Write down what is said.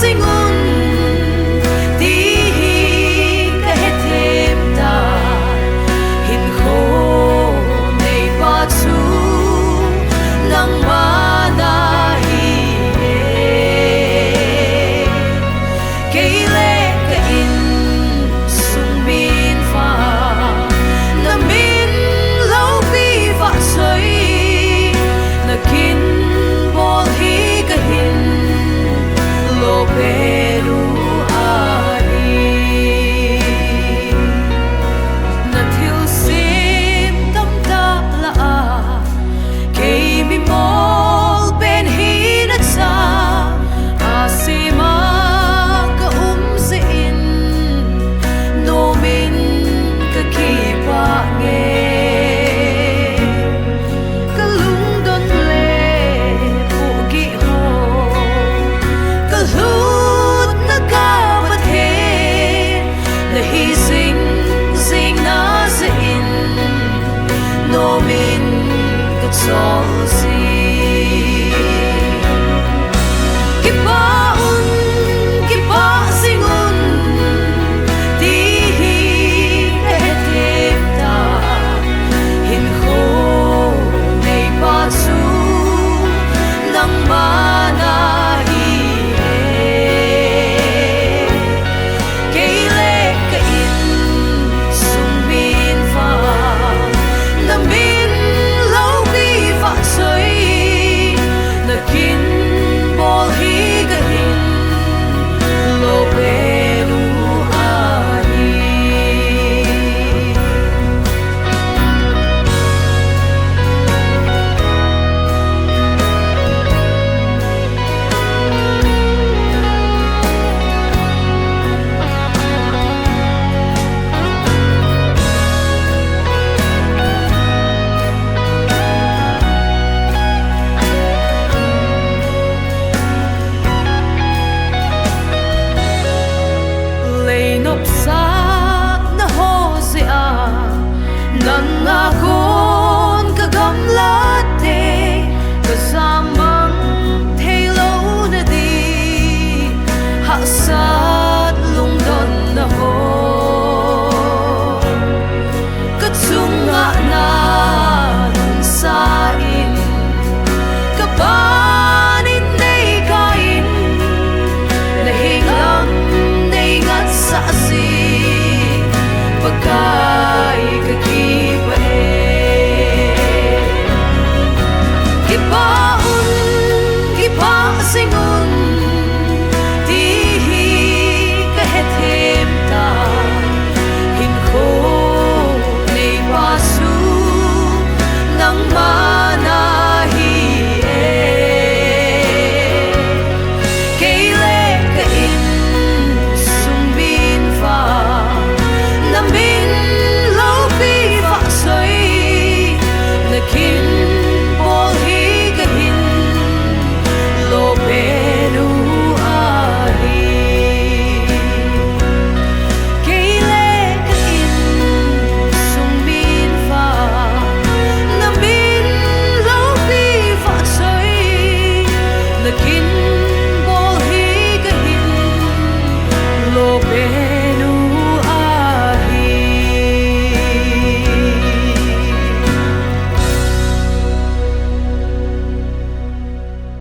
singun ti ka het thêm ta hin kho nei pa chu nang ma na hi ke le ka in sung bin fa na min lo bi va soi na kin bol hi ka hin lo peru ani na thil sim tam ta la a ke mi mol ben hi na cha asima ka se in no min ka ki pa nge ka lung don le pu gi ho ka lut na ka wat he na hi sing sing na se in no min ka chol si ki pa singun ti hi et thêm ta hin kho nei pa chu nang ma na hi ke le ka in sung bin fa na min lo bi fa soi na kin bol hi ka hin lo peru ani lei nop sa na ho se a nang a kon ka gam la te ka samang thei lo na di ha sat lung don na ho ka chung nga na nun sa in ka ban in nei ka in na hing lang nei ngat sa si pagkai ka ki pa ki pa singun ti hi ka het thêm ta hin kho nei pa su nang ma na hi ke le ka in sung bin fa na min lo bi fa soi na kin bol hi ka hin lo peru ani ke le ka in sung bin fa na min lo bi fa soi na kin bol hi ka hin lo peru